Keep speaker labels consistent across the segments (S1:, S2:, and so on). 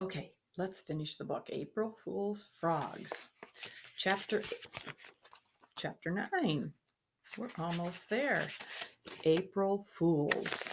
S1: Okay, let's finish the book. April Fool's Frogs. Chapter 9. We're almost there. April Fools.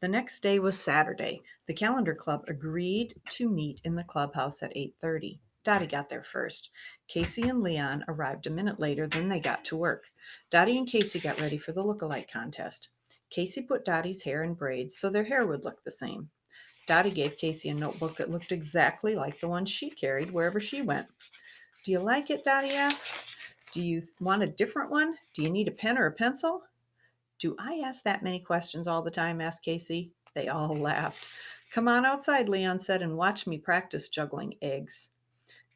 S1: The next day was Saturday. The Calendar Club agreed to meet in the clubhouse at 8:30. Dottie got there first. Casey and Leon arrived a minute later, then they got to work. Dottie and Casey got ready for the look-alike contest. Casey put Dottie's hair in braids so their hair would look the same. Dottie gave Casey a notebook that looked exactly like the one she carried wherever she went. Do you like it? Dottie asked. Do you want a different one? Do you need a pen or a pencil? Do I ask that many questions all the time? Asked Casey. They all laughed. Come on outside, Leon said, and watch me practice juggling eggs.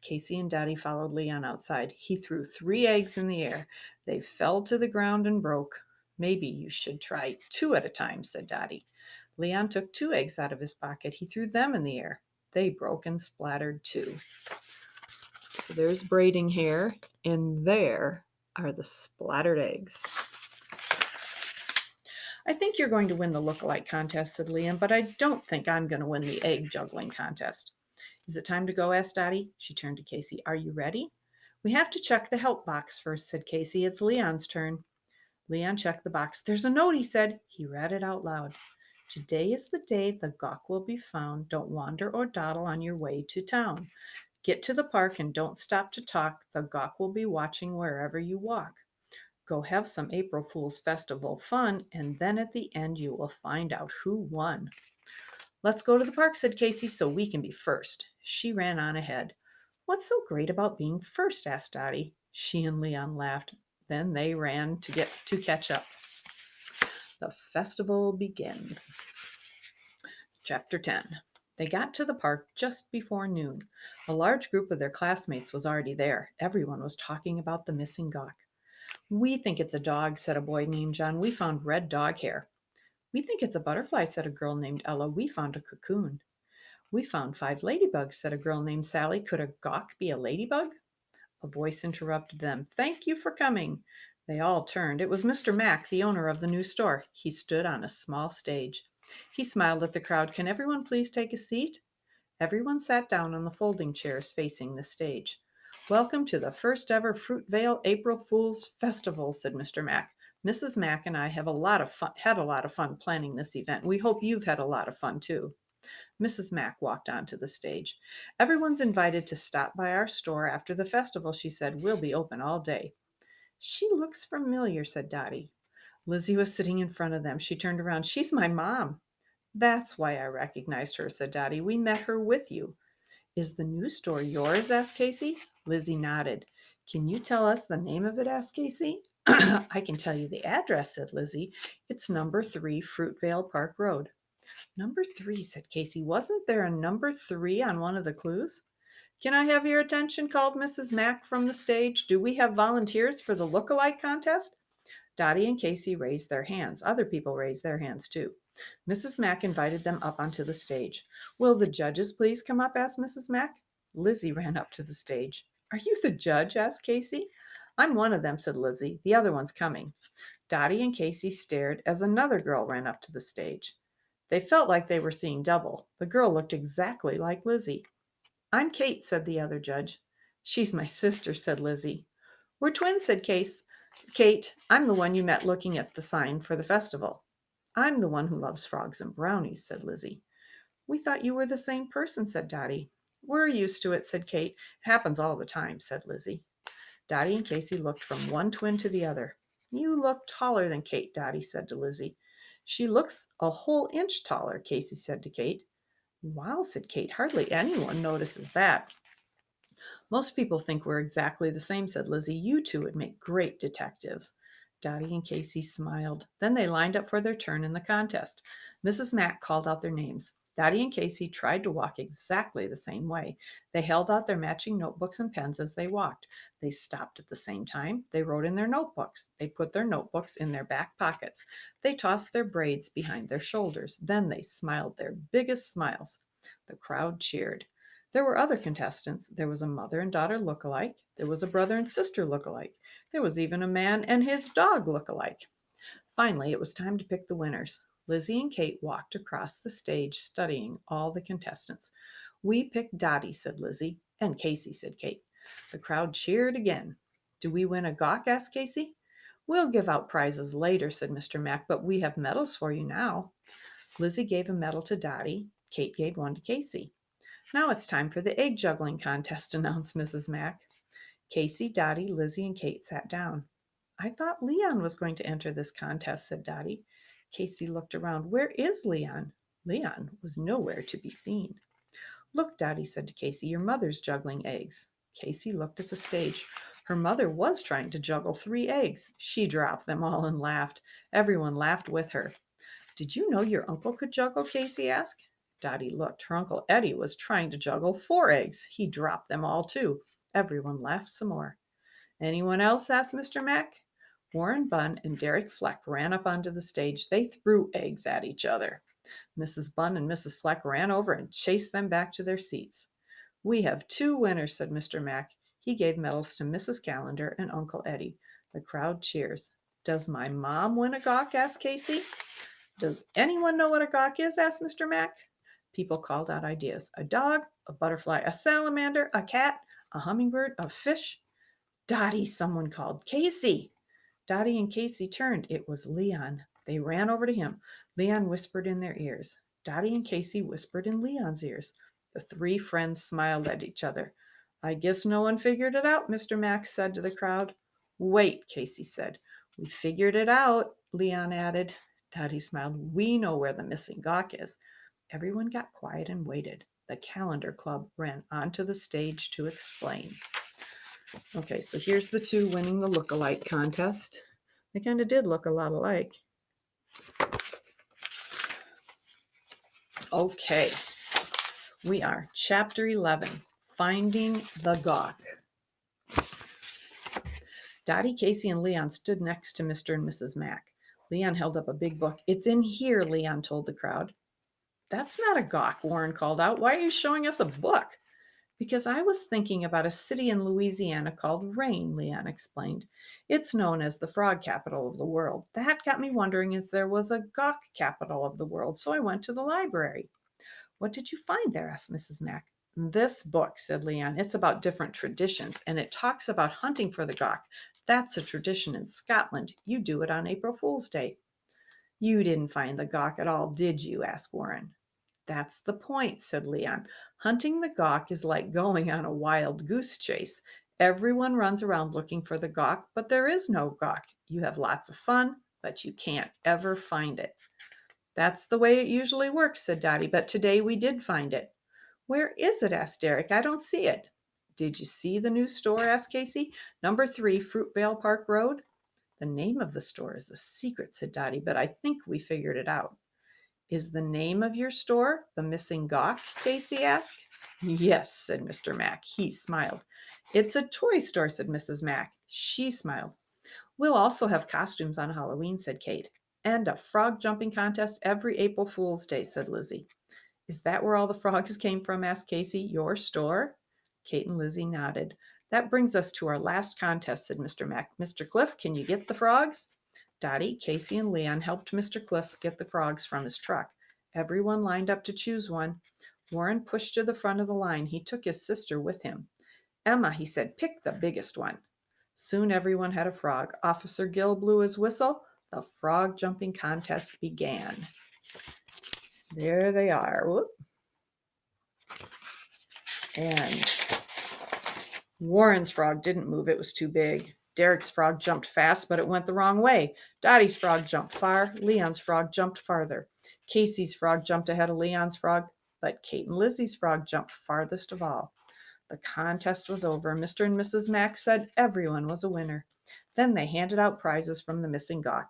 S1: Casey and Dottie followed Leon outside. He threw 3 eggs in the air. They fell to the ground and broke. Maybe you should try 2 at a time, said Dottie. Leon took 2 eggs out of his pocket. He threw them in the air. They broke and splattered too. So there's braiding hair, and there are the splattered eggs. I think you're going to win the look-alike contest, said Leon, but I don't think I'm going to win the egg juggling contest. Is it time to go? Asked Dottie. She turned to Casey. Are you ready? We have to check the help box first, said Casey. It's Leon's turn. Leon checked the box. There's a note, he said. He read it out loud. Today is the day the gawk will be found. Don't wander or dawdle on your way to town. Get to the park and don't stop to talk. The gawk will be watching wherever you walk. Go have some April Fool's Festival fun, and then at the end you will find out who won. Let's go to the park, said Casey, so we can be first. She ran on ahead. What's so great about being first? Asked Dottie. She and Leon laughed. Then they ran to catch up. The festival begins. Chapter 10. They got to the park just before noon. A large group of their classmates was already there. Everyone was talking about the missing gawk. We think it's a dog, said a boy named John. We found red dog hair. We think it's a butterfly, said a girl named Ella. We found a cocoon. We found 5 ladybugs, said a girl named Sally. Could a gawk be a ladybug? A voice interrupted them. Thank you for coming. They all turned. It was Mr. Mack, the owner of the new store. He stood on a small stage. He smiled at the crowd. Can everyone please take a seat? Everyone sat down on the folding chairs facing the stage. Welcome to the first ever Fruitvale April Fool's Festival, said Mr. Mack. Mrs. Mack and I have had a lot of fun planning this event. We hope you've had a lot of fun too. Mrs. Mack walked onto the stage. Everyone's invited to stop by our store after the festival, she said. We'll be open all day. She looks familiar, said Dottie. Lizzie was sitting in front of them. She turned around. She's my mom. That's why I recognized her, said Dottie. We met her with you. Is the new store yours? Asked Casey. Lizzie nodded. Can you tell us the name of it? Asked Casey. I can tell you the address, said Lizzie. It's number 3 Fruitvale Park Road. Number 3, said Casey. Wasn't there a number 3 on one of the clues? Can I have your attention? Called Mrs. Mack from the stage. Do we have volunteers for the look-alike contest? Dottie and Casey raised their hands. Other people raised their hands too. Mrs. Mack invited them up onto the stage. Will the judges please come up? Asked Mrs. Mack. Lizzie ran up to the stage. Are you the judge? Asked Casey. I'm one of them, said Lizzie. The other one's coming. Dottie and Casey stared as another girl ran up to the stage. They felt like they were seeing double. The girl looked exactly like Lizzie. I'm Kate, said the other judge. She's my sister, said Lizzie. We're twins, said Kate, I'm the one you met looking at the sign for the festival. I'm the one who loves frogs and brownies, said Lizzie. We thought you were the same person, said Dottie. We're used to it, said Kate. It happens all the time, said Lizzie. Dottie and Casey looked from one twin to the other. You look taller than Kate, Dottie said to Lizzie. She looks a whole inch taller, Casey said to Kate. Wow, said Kate. Hardly anyone notices that. Most people think we're exactly the same, said Lizzie. You two would make great detectives. Dottie and Casey smiled. Then they lined up for their turn in the contest. Mrs. Mack called out their names. Dottie and Casey tried to walk exactly the same way. They held out their matching notebooks and pens as they walked. They stopped at the same time. They wrote in their notebooks. They put their notebooks in their back pockets. They tossed their braids behind their shoulders. Then they smiled their biggest smiles. The crowd cheered. There were other contestants. There was a mother and daughter look-alike. There was a brother and sister look-alike. There was even a man and his dog look-alike. Finally, it was time to pick the winners. Lizzie and Kate walked across the stage, studying all the contestants. We picked Dottie, said Lizzie. And Casey, said Kate. The crowd cheered again. Do we win a gawk? Asked Casey. We'll give out prizes later, said Mr. Mack, but we have medals for you now. Lizzie gave a medal to Dottie. Kate gave one to Casey. Now it's time for the egg juggling contest, announced Mrs. Mack. Casey, Dottie, Lizzie, and Kate sat down. I thought Leon was going to enter this contest, said Dottie. Casey looked around. Where is Leon? Leon was nowhere to be seen. Look, Dottie said to Casey, your mother's juggling eggs. Casey looked at the stage. Her mother was trying to juggle 3 eggs. She dropped them all and laughed. Everyone laughed with her. Did you know your uncle could juggle? Casey asked. Dottie looked. Her Uncle Eddie was trying to juggle 4 eggs. He dropped them all too. Everyone laughed some more. Anyone else? Asked Mr. Mack. Warren Bunn and Derek Fleck ran up onto the stage. They threw eggs at each other. Mrs. Bunn and Mrs. Fleck ran over and chased them back to their seats. We have 2 winners, said Mr. Mack. He gave medals to Mrs. Callender and Uncle Eddie. The crowd cheers. Does my mom win a gawk? Asked Casey. Does anyone know what a gawk is? Asked Mr. Mack. People called out ideas. A dog, a butterfly, a salamander, a cat, a hummingbird, a fish. Dottie, someone called. Casey! Dottie and Casey turned. It was Leon. They ran over to him. Leon whispered in their ears. Dottie and Casey whispered in Leon's ears. The 3 friends smiled at each other. I guess no one figured it out, Mr. Mack said to the crowd. Wait, Casey said. We figured it out, Leon added. Dottie smiled. We know where the missing gawk is. Everyone got quiet and waited. The Calendar Club ran onto the stage to explain. Okay, so here's the 2 winning the look-alike contest. They kind of did look a lot alike. Okay, we are chapter 11, Finding the Gawk. Dottie, Casey, and Leon stood next to Mr. and Mrs. Mack. Leon held up a big book. It's in here, Leon told the crowd. That's not a gawk, Warren called out. Why are you showing us a book? Because I was thinking about a city in Louisiana called Rain, Leon explained. It's known as the frog capital of the world. That got me wondering if there was a gawk capital of the world, so I went to the library. What did you find there? Asked Mrs. Mack. This book, said Leon. It's about different traditions, and it talks about hunting for the gawk. That's a tradition in Scotland. You do it on April Fool's Day. You didn't find the gawk at all, did you? Asked Warren. That's the point, said Leon. Hunting the gawk is like going on a wild goose chase. Everyone runs around looking for the gawk, but there is no gawk. You have lots of fun, but you can't ever find it. That's the way it usually works, said Dottie, but today we did find it. Where is it? Asked Derek. I don't see it. Did you see the new store? Asked Casey. Number 3, Fruitvale Park Road. The name of the store is a secret, said Dottie, but I think we figured it out. Is the name of your store the Missing Gawk? Casey asked. Yes, said Mr. Mack. He smiled. It's a toy store, said Mrs. Mack. She smiled. We'll also have costumes on Halloween, said Kate. And a frog jumping contest every April Fool's Day, said Lizzie. Is that where all the frogs came from? Asked Casey. Your store? Kate and Lizzie nodded. That brings us to our last contest, said Mr. Mack. Mr. Cliff, can you get the frogs? Dottie, Casey, and Leon helped Mr. Cliff get the frogs from his truck. Everyone lined up to choose one. Warren pushed to the front of the line. He took his sister with him. Emma, he said, pick the biggest one. Soon everyone had a frog. Officer Gill blew his whistle. The frog jumping contest began. There they are. Whoop. And Warren's frog didn't move. It was too big. Derek's frog jumped fast, but it went the wrong way. Dottie's frog jumped far. Leon's frog jumped farther. Casey's frog jumped ahead of Leon's frog, but Kate and Lizzie's frog jumped farthest of all. The contest was over. Mr. and Mrs. Mack said everyone was a winner. Then they handed out prizes from the missing gawk.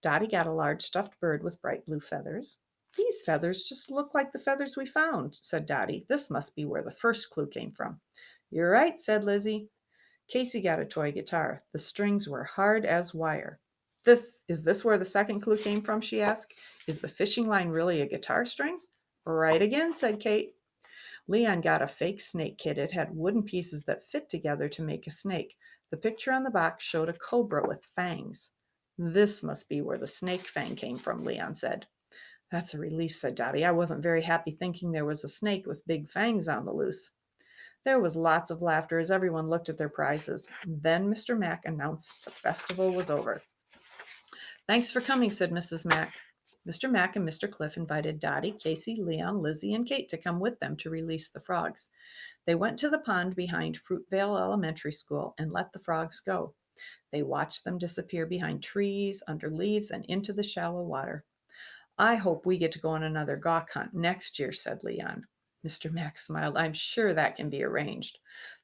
S1: Dottie got a large stuffed bird with bright blue feathers. These feathers just look like the feathers we found, said Dottie. This must be where the first clue came from. You're right, said Lizzie. Casey got a toy guitar. The strings were hard as wire. Is this where the second clue came from? She asked. Is the fishing line really a guitar string? Right again, said Kate. Leon got a fake snake kit. It had wooden pieces that fit together to make a snake. The picture on the box showed a cobra with fangs. This must be where the snake fang came from, Leon said. That's a relief, said Dottie. I wasn't very happy thinking there was a snake with big fangs on the loose. There was lots of laughter as everyone looked at their prizes. Then Mr. Mack announced the festival was over. Thanks for coming, said Mrs. Mack. Mr. Mack and Mr. Cliff invited Dottie, Casey, Leon, Lizzie, and Kate to come with them to release the frogs. They went to the pond behind Fruitvale Elementary School and let the frogs go. They watched them disappear behind trees, under leaves, and into the shallow water. I hope we get to go on another gawk hunt next year, said Leon. Mr. Mack smiled. I'm sure that can be arranged.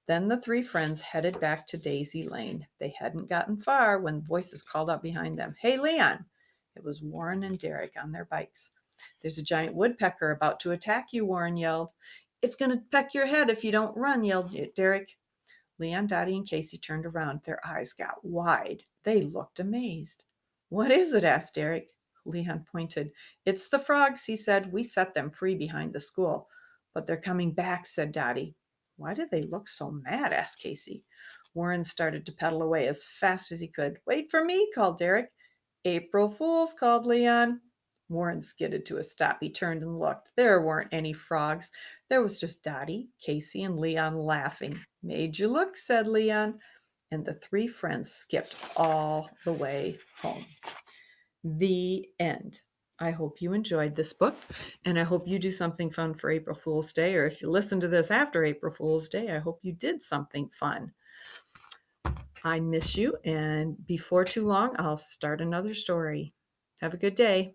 S1: Then the three friends headed back to Daisy Lane. They hadn't gotten far when voices called out behind them, Hey, Leon! It was Warren and Derek on their bikes. There's a giant woodpecker about to attack you, Warren yelled. It's going to peck your head if you don't run, yelled Derek. Leon, Dottie, and Casey turned around. Their eyes got wide. They looked amazed. What is it? Asked Derek. Leon pointed. It's the frogs, he said. We set them free behind the school. But they're coming back, said Dottie. Why do they look so mad? Asked Casey. Warren started to pedal away as fast as he could. Wait for me, called Derek. April Fools, called Leon. Warren skidded to a stop. He turned and looked. There weren't any frogs. There was just Dottie, Casey, and Leon laughing. Made you look, said Leon. And the three friends skipped all the way home. The end. I hope you enjoyed this book, and I hope you do something fun for April Fool's Day, or if you listen to this after April Fool's Day, I hope you did something fun. I miss you, and before too long, I'll start another story. Have a good day.